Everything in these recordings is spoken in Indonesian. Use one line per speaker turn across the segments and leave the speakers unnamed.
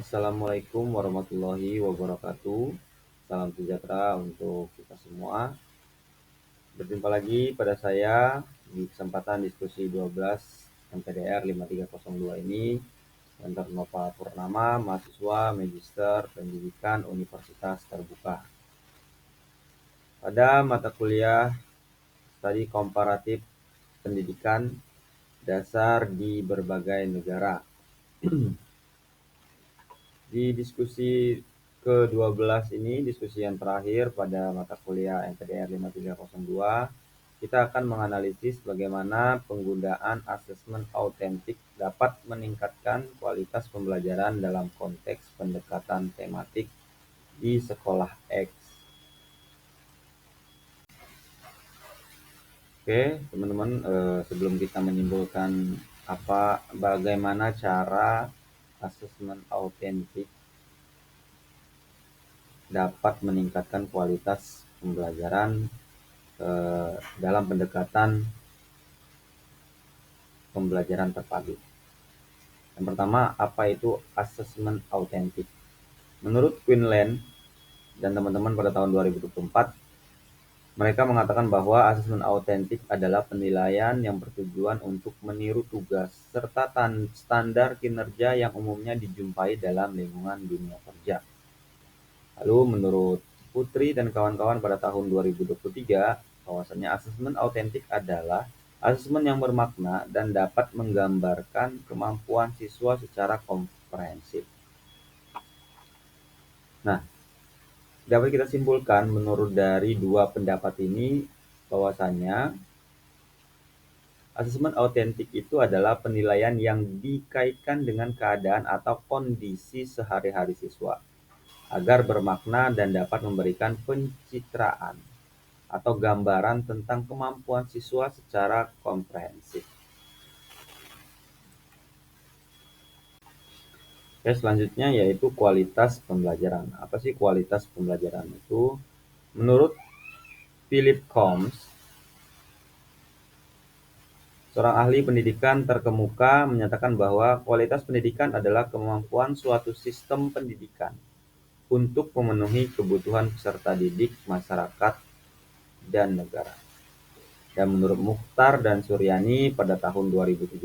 Assalamualaikum warahmatullahi wabarakatuh. Salam sejahtera untuk kita semua. Berjumpa lagi pada saya di kesempatan diskusi 12 MPDR 5302 ini. Dr. Nova Purnama, mahasiswa Magister Pendidikan Universitas Terbuka. Pada mata kuliah Studi Komparatif Pendidikan Dasar di berbagai negara. Di diskusi ke-12 ini, diskusi yang terakhir pada mata kuliah MPDR 5302, kita akan menganalisis bagaimana penggunaan asesmen autentik dapat meningkatkan kualitas pembelajaran dalam konteks pendekatan tematik di sekolah X. Oke, teman-teman, sebelum kita menyimpulkan bagaimana cara asesmen autentik dapat meningkatkan kualitas pembelajaran dalam pendekatan pembelajaran terpadu. Yang pertama, apa itu asesmen autentik? Menurut Quinlan dan teman-teman pada tahun 2024, mereka mengatakan bahwa asesmen autentik adalah penilaian yang bertujuan untuk meniru tugas serta standar kinerja yang umumnya dijumpai dalam lingkungan dunia kerja. Lalu menurut Putri dan kawan-kawan pada tahun 2023, bahwasanya asesmen autentik adalah asesmen yang bermakna dan dapat menggambarkan kemampuan siswa secara komprehensif. Nah, dapat kita simpulkan menurut dari dua pendapat ini bahwasanya asesmen autentik itu adalah penilaian yang dikaitkan dengan keadaan atau kondisi sehari-hari siswa agar bermakna dan dapat memberikan pencitraan atau gambaran tentang kemampuan siswa secara komprehensif. Oke, selanjutnya yaitu kualitas pembelajaran. Apa sih kualitas pembelajaran itu? Menurut Philip Combs, seorang ahli pendidikan terkemuka, menyatakan bahwa kualitas pendidikan adalah kemampuan suatu sistem pendidikan untuk memenuhi kebutuhan peserta didik, masyarakat, dan negara. Dan menurut Mukhtar dan Suryani pada tahun 2017,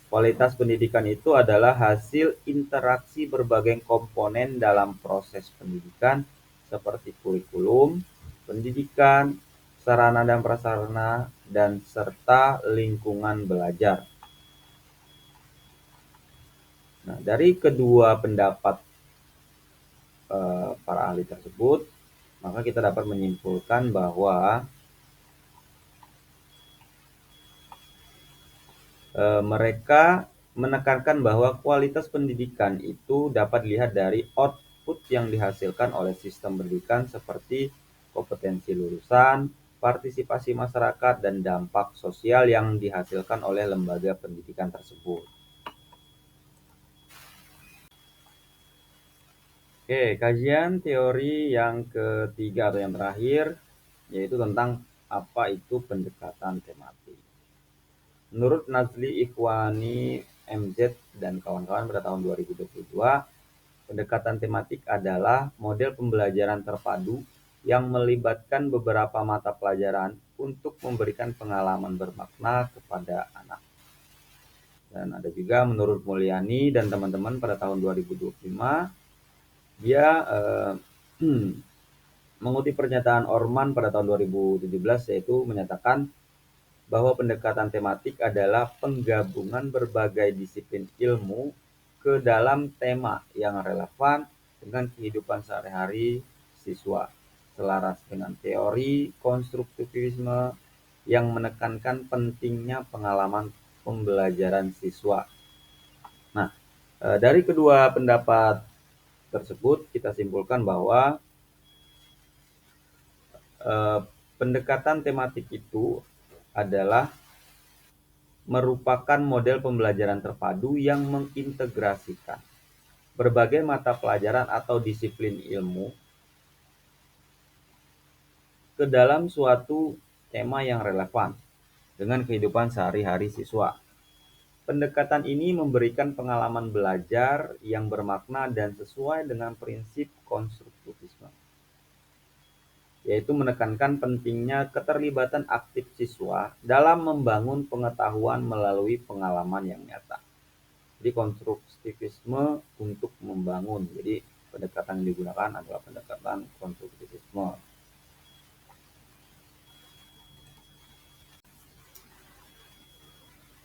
kualitas pendidikan itu adalah hasil interaksi berbagai komponen dalam proses pendidikan seperti kurikulum, pendidikan, sarana dan prasarana, dan serta lingkungan belajar. Nah, dari kedua pendapat para ahli tersebut, maka kita dapat menyimpulkan bahwa mereka menekankan bahwa kualitas pendidikan itu dapat dilihat dari output yang dihasilkan oleh sistem pendidikan seperti kompetensi lulusan, partisipasi masyarakat, dan dampak sosial yang dihasilkan oleh lembaga pendidikan tersebut. Oke, kajian teori yang ketiga atau yang terakhir yaitu tentang apa itu pendekatan tematik. Menurut Nazli Ikhwani MZ dan kawan-kawan pada tahun 2022, pendekatan tematik adalah model pembelajaran terpadu yang melibatkan beberapa mata pelajaran untuk memberikan pengalaman bermakna kepada anak. Dan ada juga menurut Mulyani dan teman-teman pada tahun 2025, dia mengutip pernyataan Orman pada tahun 2017, yaitu menyatakan bahwa pendekatan tematik adalah penggabungan berbagai disiplin ilmu ke dalam tema yang relevan dengan kehidupan sehari-hari siswa, selaras dengan teori konstruktivisme yang menekankan pentingnya pengalaman pembelajaran siswa. Nah, dari kedua pendapat tersebut kita simpulkan bahwa pendekatan tematik itu adalah merupakan model pembelajaran terpadu yang mengintegrasikan berbagai mata pelajaran atau disiplin ilmu ke dalam suatu tema yang relevan dengan kehidupan sehari-hari siswa. Pendekatan ini memberikan pengalaman belajar yang bermakna dan sesuai dengan prinsip konstruktivisme, yaitu menekankan pentingnya keterlibatan aktif siswa dalam membangun pengetahuan melalui pengalaman yang nyata. Jadi konstruktivisme untuk membangun. Jadi pendekatan yang digunakan adalah pendekatan konstruktivisme.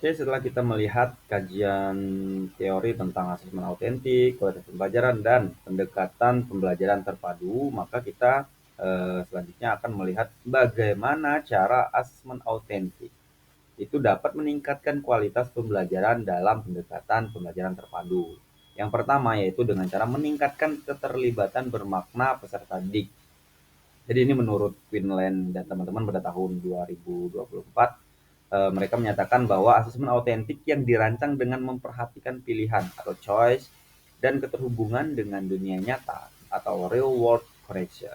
Oke, setelah kita melihat kajian teori tentang asesmen autentik, kualitas pembelajaran, dan pendekatan pembelajaran terpadu, maka kita selanjutnya akan melihat bagaimana cara asesmen autentik itu dapat meningkatkan kualitas pembelajaran dalam pendekatan pembelajaran terpadu. Yang pertama yaitu dengan cara meningkatkan keterlibatan bermakna peserta didik. Jadi ini menurut Quinlan dan teman-teman pada tahun 2024, mereka menyatakan bahwa asesmen autentik yang dirancang dengan memperhatikan pilihan atau choice dan keterhubungan dengan dunia nyata atau real world correction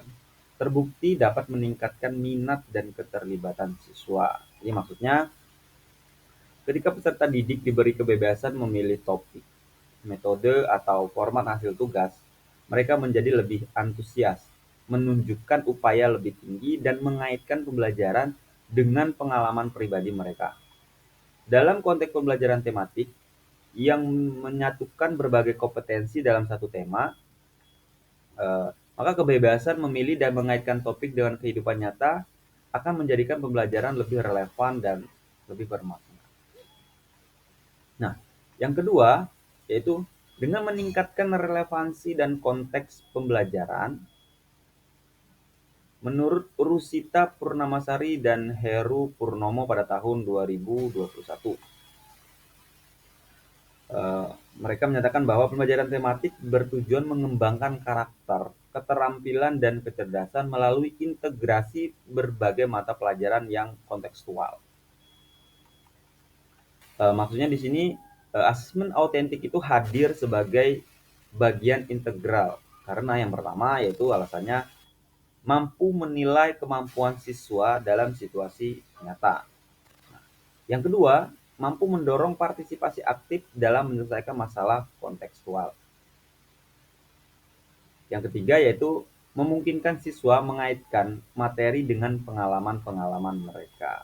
terbukti dapat meningkatkan minat dan keterlibatan siswa. Jadi maksudnya ketika peserta didik diberi kebebasan memilih topik, metode, atau format hasil tugas, mereka menjadi lebih antusias, menunjukkan upaya lebih tinggi, dan mengaitkan pembelajaran dengan pengalaman pribadi mereka. Dalam konteks pembelajaran tematik yang menyatukan berbagai kompetensi dalam satu tema, maka kebebasan memilih dan mengaitkan topik dengan kehidupan nyata akan menjadikan pembelajaran lebih relevan dan lebih bermakna. Nah, yang kedua yaitu dengan meningkatkan relevansi dan konteks pembelajaran. Menurut Rusita Purnamasari dan Heru Purnomo pada tahun 2021, mereka menyatakan bahwa pembelajaran tematik bertujuan mengembangkan karakter, keterampilan, dan kecerdasan melalui integrasi berbagai mata pelajaran yang kontekstual. Maksudnya di sini asesmen autentik itu hadir sebagai bagian integral karena yang pertama yaitu alasannya mampu menilai kemampuan siswa dalam situasi nyata. Yang kedua, mampu mendorong partisipasi aktif dalam menyelesaikan masalah kontekstual. Yang ketiga yaitu memungkinkan siswa mengaitkan materi dengan pengalaman-pengalaman mereka.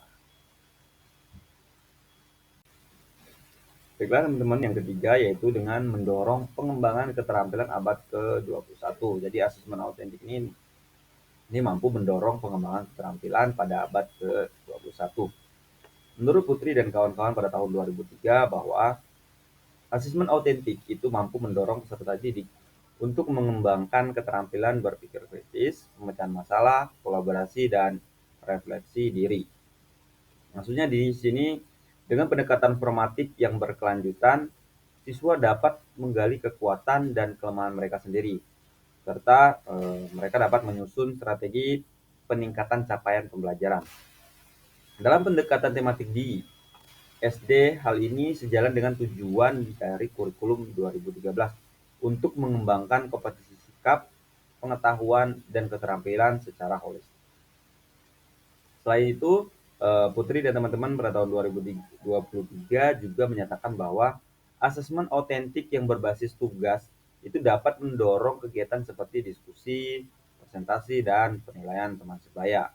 Baiklah teman-teman, yang ketiga yaitu dengan mendorong pengembangan keterampilan abad ke-21. Jadi asesmen autentik ini mampu mendorong pengembangan keterampilan pada abad ke-21. Menurut Putri dan kawan-kawan pada tahun 2003 bahwa asesmen autentik itu mampu mendorong peserta didik untuk mengembangkan keterampilan berpikir kritis, pemecahan masalah, kolaborasi, dan refleksi diri. Maksudnya di sini dengan pendekatan formatif yang berkelanjutan, siswa dapat menggali kekuatan dan kelemahan mereka sendiri, serta mereka dapat menyusun strategi peningkatan capaian pembelajaran. Dalam pendekatan tematik di SD, hal ini sejalan dengan tujuan dari kurikulum 2013 untuk mengembangkan kompetensi sikap, pengetahuan, dan keterampilan secara holistik. Selain itu, Putri dan teman-teman pada tahun 2023 juga menyatakan bahwa asesmen autentik yang berbasis tugas itu dapat mendorong kegiatan seperti diskusi, presentasi, dan penilaian teman sebaya.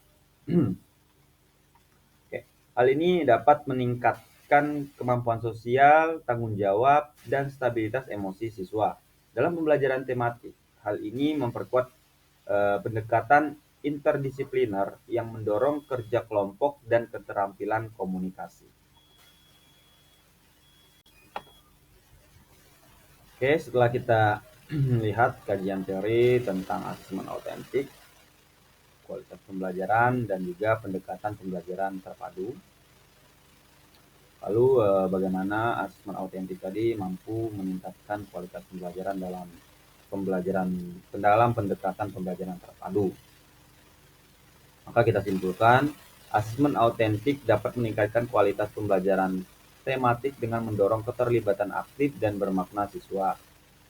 Oke. Hal ini dapat meningkatkan kemampuan sosial, tanggung jawab, dan stabilitas emosi siswa. Dalam pembelajaran tematik, hal ini memperkuat pendekatan interdisipliner yang mendorong kerja kelompok dan keterampilan komunikasi. Oke, setelah kita lihat kajian teori tentang asesmen autentik, kualitas pembelajaran, dan juga pendekatan pembelajaran terpadu, lalu bagaimana asesmen autentik tadi mampu meningkatkan kualitas pembelajaran dalam pendekatan pembelajaran terpadu. Maka kita simpulkan, asesmen autentik dapat meningkatkan kualitas pembelajaran tematik dengan mendorong keterlibatan aktif dan bermakna siswa,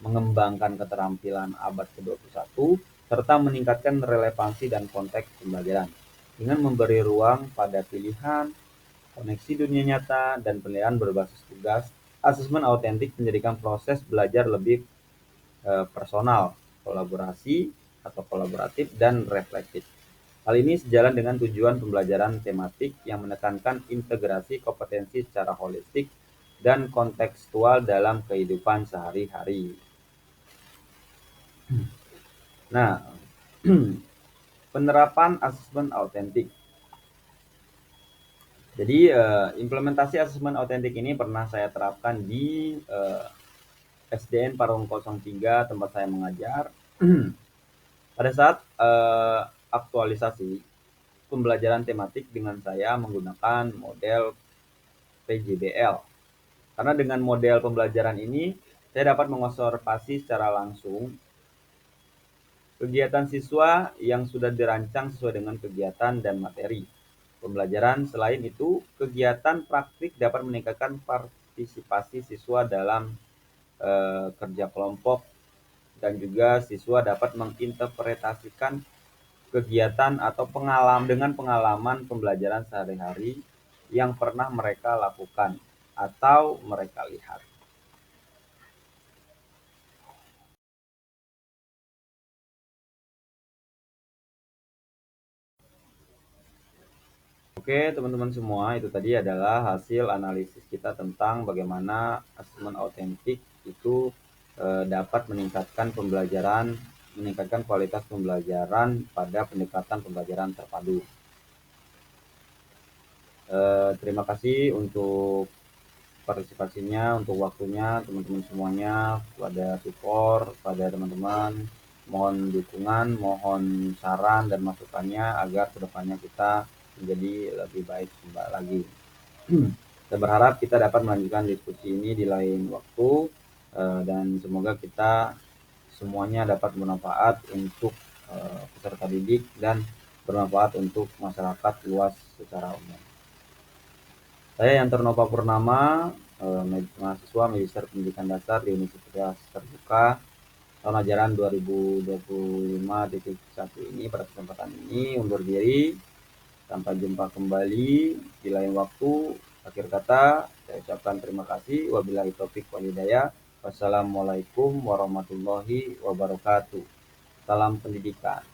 mengembangkan keterampilan abad ke-21, serta meningkatkan relevansi dan konteks pembelajaran dengan memberi ruang pada pilihan, koneksi dunia nyata, dan penilaian berbasis tugas Asesmen autentik menjadikan proses belajar lebih personal, kolaborasi atau kolaboratif, dan reflektif. Hal ini sejalan dengan tujuan pembelajaran tematik yang menekankan integrasi kompetensi secara holistik dan kontekstual dalam kehidupan sehari-hari. Nah, penerapan asesmen autentik. Jadi implementasi asesmen autentik ini pernah saya terapkan di SDN Parung 03 tempat saya mengajar. Pada saat aktualisasi pembelajaran tematik dengan saya menggunakan model PJBL. Karena dengan model pembelajaran ini saya dapat mengobservasi secara langsung kegiatan siswa yang sudah dirancang sesuai dengan kegiatan dan materi pembelajaran. Selain itu, kegiatan praktik dapat meningkatkan partisipasi siswa dalam kerja kelompok, dan juga siswa dapat menginterpretasikan kegiatan atau pengalaman pembelajaran sehari-hari yang pernah mereka lakukan atau mereka lihat. Oke, teman-teman semua, itu tadi adalah hasil analisis kita tentang bagaimana asesmen autentik itu dapat meningkatkan pembelajaran, meningkatkan kualitas pembelajaran pada pendekatan pembelajaran terpadu. Terima kasih untuk partisipasinya, untuk waktunya teman-teman semuanya, pada support, pada teman-teman. Mohon dukungan, mohon saran dan masukannya agar kedepannya kita menjadi lebih baik lagi. Saya berharap kita dapat melanjutkan diskusi ini di lain waktu, dan semoga kita semuanya dapat bermanfaat untuk peserta didik dan bermanfaat untuk masyarakat luas secara umum. Saya Yanto Nova Purnama, mahasiswa Magister Pendidikan Dasar di Universitas Terbuka tahun ajaran 2025-1 ini. Pada kesempatan ini undur diri. Sampai jumpa kembali di lain waktu. Akhir kata, saya ucapkan terima kasih. Wabillahi taufik wal hidayah. Wassalamualaikum warahmatullahi wabarakatuh. Salam pendidikan.